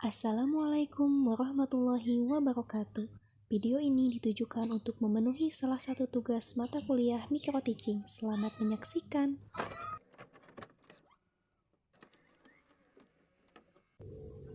Assalamualaikum warahmatullahi wabarakatuh. Video ini ditujukan untuk memenuhi salah satu tugas mata kuliah Micro Teaching. Selamat menyaksikan.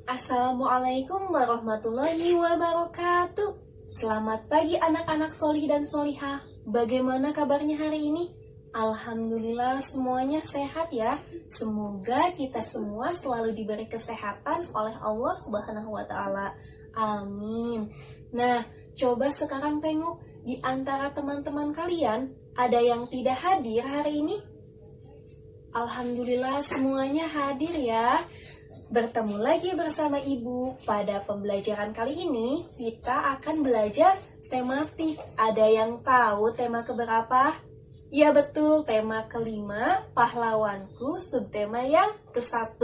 Assalamualaikum warahmatullahi wabarakatuh. Selamat pagi anak-anak solih dan solihah. Bagaimana kabarnya hari ini? Alhamdulillah semuanya sehat ya. Semoga kita semua selalu diberi kesehatan oleh Allah Subhanahu wa Ta'ala. Amin. Nah, coba sekarang tengok di antara teman-teman kalian ada yang tidak hadir hari ini? Alhamdulillah semuanya hadir ya. Bertemu lagi bersama Ibu. Pada pembelajaran kali ini kita akan belajar tematik. Ada yang tahu tema keberapa? Ya betul, tema kelima, pahlawanku, subtema yang ke-1.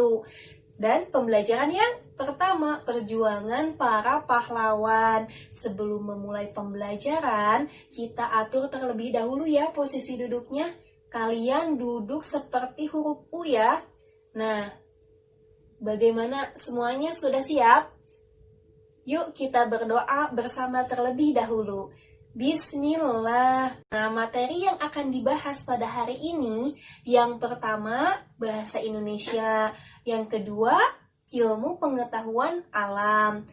Dan pembelajaran yang pertama, perjuangan para pahlawan. Sebelum memulai pembelajaran, kita atur terlebih dahulu ya posisi duduknya. Kalian duduk seperti huruf U ya. Nah, bagaimana semuanya sudah siap? Yuk kita berdoa bersama terlebih dahulu. Bismillah. Nah, materi yang akan dibahas pada hari ini, yang pertama, bahasa Indonesia. Yang kedua, ilmu pengetahuan alam.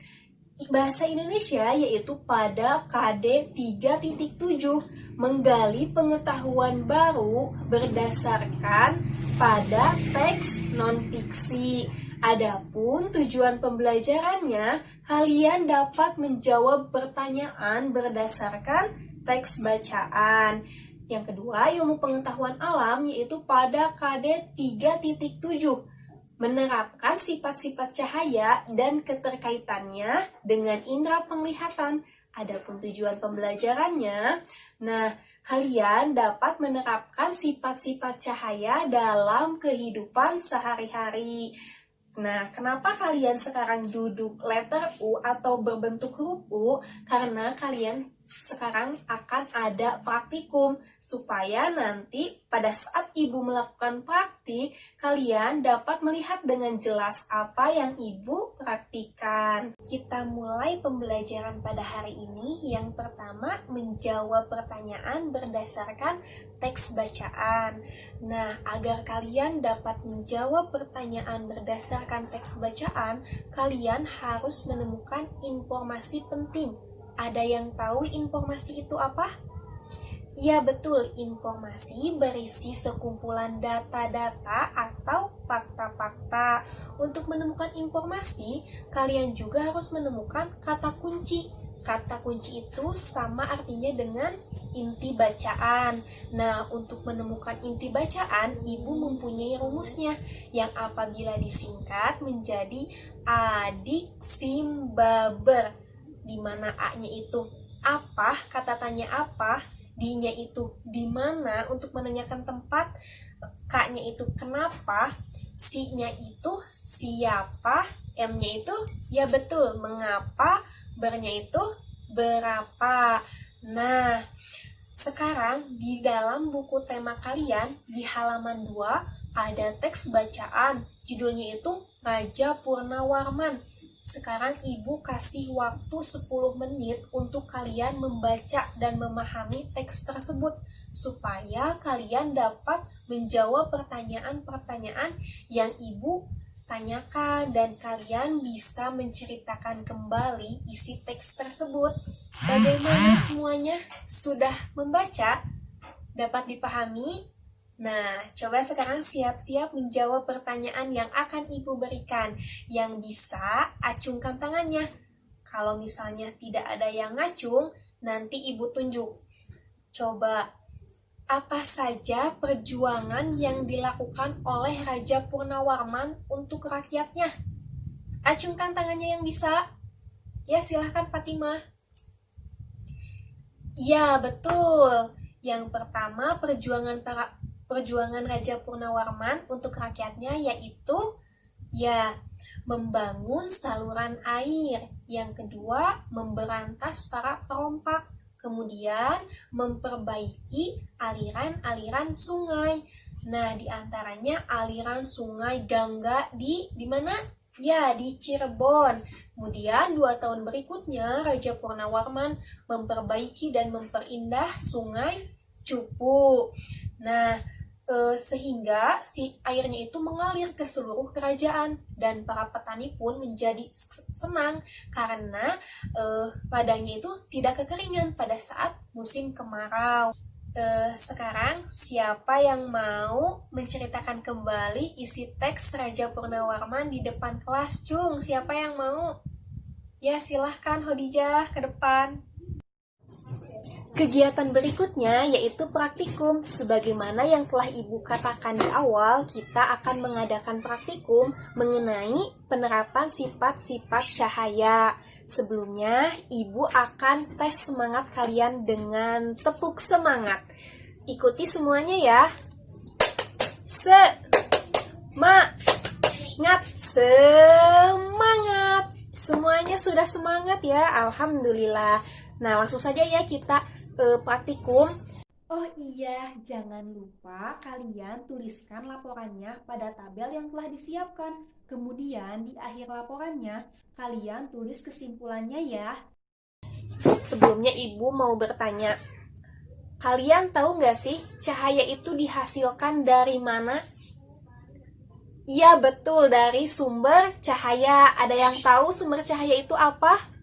Bahasa Indonesia yaitu pada KD 3.7, menggali pengetahuan baru berdasarkan pada teks non-fiksi. Adapun tujuan pembelajarannya, kalian dapat menjawab pertanyaan berdasarkan teks bacaan. Yang kedua, ilmu pengetahuan alam yaitu pada KD 3.7, menerapkan sifat-sifat cahaya dan keterkaitannya dengan indera penglihatan. Adapun tujuan pembelajarannya, nah, kalian dapat menerapkan sifat-sifat cahaya dalam kehidupan sehari-hari. Nah, kenapa kalian sekarang duduk letter U atau berbentuk huruf U? Karena kalian sekarang akan ada praktikum, supaya nanti pada saat Ibu melakukan praktik, kalian dapat melihat dengan jelas apa yang Ibu praktikan. Kita mulai pembelajaran pada hari ini. Yang pertama, menjawab pertanyaan berdasarkan teks bacaan. Nah, agar kalian dapat menjawab pertanyaan berdasarkan teks bacaan, kalian harus menemukan informasi penting. Ada yang tahu informasi itu apa? Ya betul, informasi berisi sekumpulan data-data atau fakta-fakta. Untuk menemukan informasi, kalian juga harus menemukan kata kunci. Kata kunci itu sama artinya dengan inti bacaan. Nah, untuk menemukan inti bacaan, Ibu mempunyai rumusnya, yang apabila disingkat menjadi adik simbaber, di mana A-nya itu apa, kata tanya apa, D-nya itu di mana untuk menanyakan tempat, K-nya itu kenapa, C-nya itu siapa, M-nya itu ya betul mengapa, ber-nya itu berapa. Nah, sekarang di dalam buku tema kalian di halaman 2 ada teks bacaan, judulnya itu Raja Purnawarman. Sekarang Ibu kasih waktu 10 menit untuk kalian membaca dan memahami teks tersebut, supaya kalian dapat menjawab pertanyaan-pertanyaan yang Ibu tanyakan, dan kalian bisa menceritakan kembali isi teks tersebut. Bagaimana semuanya? Sudah membaca? Dapat dipahami? Nah, coba sekarang siap-siap menjawab pertanyaan yang akan Ibu berikan. Yang bisa, acungkan tangannya. Kalau misalnya tidak ada yang ngacung, nanti Ibu tunjuk. Coba, apa saja perjuangan yang dilakukan oleh Raja Purnawarman untuk rakyatnya? Acungkan tangannya yang bisa. Ya, silahkan Fatimah. Ya, betul. Yang pertama, perjuangan Raja Purnawarman untuk rakyatnya yaitu ya membangun saluran air. Yang kedua, memberantas para perompak. Kemudian memperbaiki aliran-aliran sungai. Nah, di antaranya aliran sungai Gangga di mana? Ya, di Cirebon. Kemudian 2 tahun berikutnya Raja Purnawarman memperbaiki dan memperindah sungai Cupu. Nah, sehingga si airnya itu mengalir ke seluruh kerajaan dan para petani pun menjadi senang karena ladangnya itu tidak kekeringan pada saat musim kemarau. Sekarang siapa yang mau menceritakan kembali isi teks Raja Purnawarman di depan kelas, Cung? Siapa yang mau? Ya, silahkan Hodijah ke depan. Kegiatan berikutnya yaitu praktikum. Sebagaimana yang telah Ibu katakan di awal, kita akan mengadakan praktikum mengenai penerapan sifat-sifat cahaya. Sebelumnya, Ibu akan tes semangat kalian dengan tepuk semangat. Ikuti semuanya ya. Semangat, semangat. Semuanya sudah semangat ya, alhamdulillah. Nah, langsung saja ya kita praktikum. Oh iya, jangan lupa kalian tuliskan laporannya pada tabel yang telah disiapkan. Kemudian di akhir laporannya, kalian tulis kesimpulannya ya. Sebelumnya Ibu mau bertanya, kalian tahu nggak sih cahaya itu dihasilkan dari mana? Iya betul, dari sumber cahaya. Ada yang tahu sumber cahaya itu apa?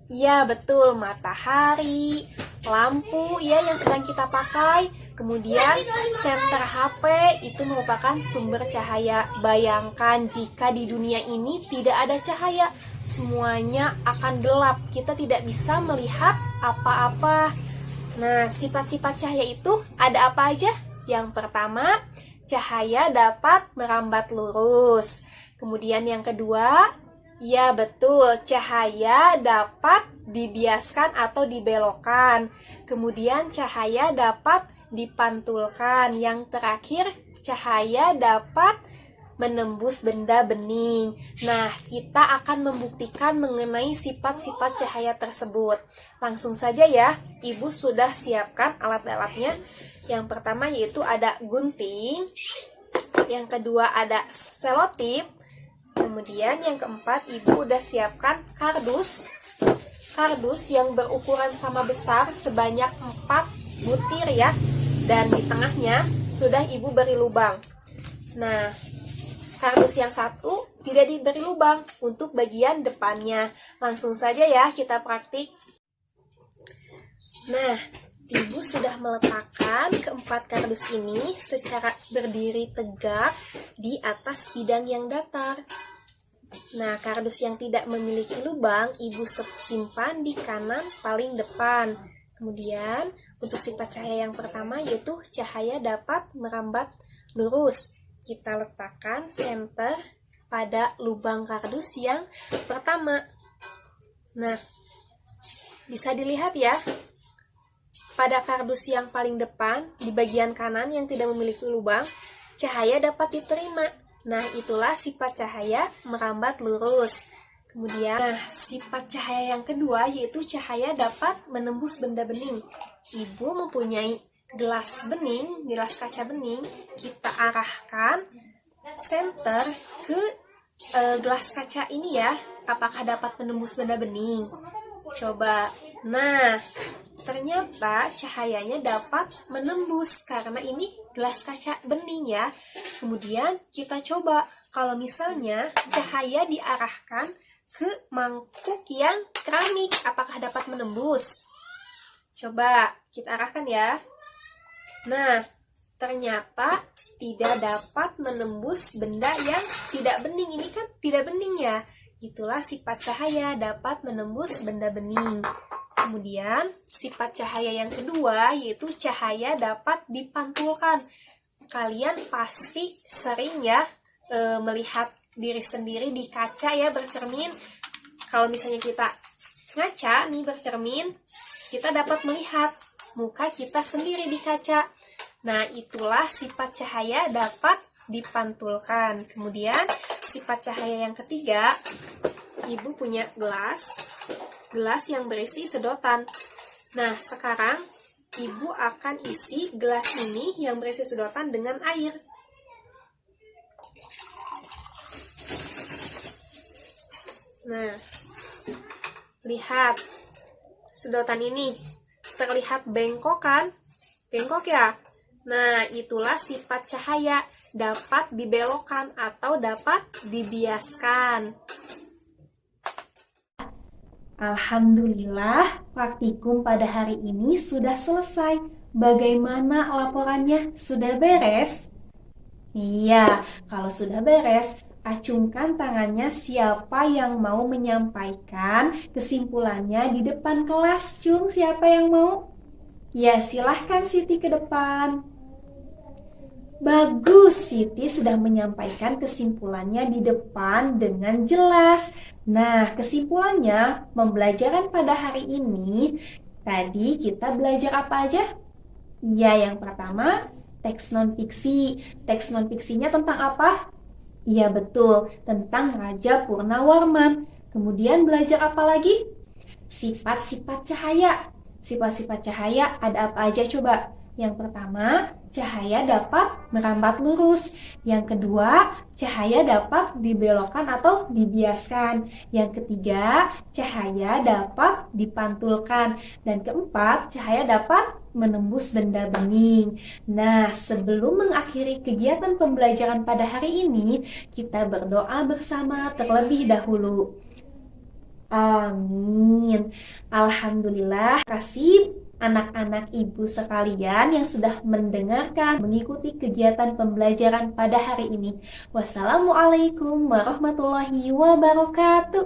Iya betul, matahari, lampu ya yang sedang kita pakai. Kemudian senter HP itu merupakan sumber cahaya. Bayangkan jika di dunia ini tidak ada cahaya, semuanya akan gelap. Kita tidak bisa melihat apa-apa. Nah, sifat-sifat cahaya itu ada apa aja? Yang pertama, cahaya dapat merambat lurus. Kemudian yang kedua, ya betul, cahaya dapat dibiaskan atau dibelokkan. Kemudian cahaya dapat dipantulkan. Yang terakhir, cahaya dapat menembus benda bening. Nah, kita akan membuktikan mengenai sifat-sifat cahaya tersebut. Langsung saja ya, Ibu sudah siapkan alat-alatnya. Yang pertama yaitu ada gunting, yang kedua ada selotip, kemudian yang keempat Ibu udah siapkan kardus yang berukuran sama besar sebanyak 4 butir ya, dan di tengahnya sudah Ibu beri lubang. Nah, kardus yang satu tidak diberi lubang untuk bagian depannya. Langsung saja ya kita praktik. Nah, Ibu sudah meletakkan keempat kardus ini secara berdiri tegak di atas bidang yang datar. Nah, kardus yang tidak memiliki lubang, Ibu simpan di kanan paling depan. Kemudian, untuk sifat cahaya yang pertama yaitu cahaya dapat merambat lurus. Kita letakkan senter pada lubang kardus yang pertama. Nah, bisa dilihat ya, pada kardus yang paling depan, di bagian kanan yang tidak memiliki lubang, cahaya dapat diterima. Nah, itulah sifat cahaya merambat lurus. Kemudian, sifat cahaya yang kedua yaitu cahaya dapat menembus benda bening. Ibu mempunyai gelas bening, gelas kaca bening, kita arahkan senter ke gelas kaca ini ya. Apakah dapat menembus benda bening? Coba. Nah, ternyata cahayanya dapat menembus karena ini gelas kaca bening ya. Kemudian kita coba kalau misalnya cahaya diarahkan ke mangkuk yang keramik, apakah dapat menembus? Coba kita arahkan ya. Nah, ternyata tidak dapat menembus benda yang tidak bening. Ini kan tidak bening ya. Itulah sifat cahaya dapat menembus benda bening. Kemudian sifat cahaya yang kedua yaitu cahaya dapat dipantulkan. Kalian pasti sering ya melihat diri sendiri di kaca ya, bercermin. Kalau misalnya kita ngaca nih bercermin, kita dapat melihat muka kita sendiri di kaca. Nah, itulah sifat cahaya dapat dipantulkan. Kemudian sifat cahaya yang ketiga, Ibu punya gelas yang berisi sedotan. Nah, sekarang Ibu akan isi gelas ini yang berisi sedotan dengan air. Nah, lihat sedotan ini terlihat bengkok kan? Bengkok ya? Nah, itulah sifat cahaya, dapat dibelokkan atau dapat dibiaskan. Alhamdulillah, praktikum pada hari ini sudah selesai. Bagaimana laporannya? Sudah beres? Iya, kalau sudah beres, acungkan tangannya siapa yang mau menyampaikan kesimpulannya di depan kelas. Cung, siapa yang mau? Ya, silahkan Siti ke depan. Bagus, Siti sudah menyampaikan kesimpulannya di depan dengan jelas. Nah, kesimpulannya, pembelajaran pada hari ini, tadi kita belajar apa aja? Ya, yang pertama, teks non-fiksi. Teks non-fiksinya tentang apa? Iya, betul, tentang Raja Purnawarman. Kemudian belajar apa lagi? Sifat-sifat cahaya. Sifat-sifat cahaya ada apa aja coba? Yang pertama, cahaya dapat merambat lurus. Yang kedua, cahaya dapat dibelokkan atau dibiaskan. Yang ketiga, cahaya dapat dipantulkan. Dan keempat, cahaya dapat menembus benda bening. Nah, sebelum mengakhiri kegiatan pembelajaran pada hari ini, kita berdoa bersama terlebih dahulu. Amin. Alhamdulillah, kasih anak-anak ibu sekalian yang sudah mendengarkan, mengikuti kegiatan pembelajaran pada hari ini. Wassalamualaikum warahmatullahi wabarakatuh.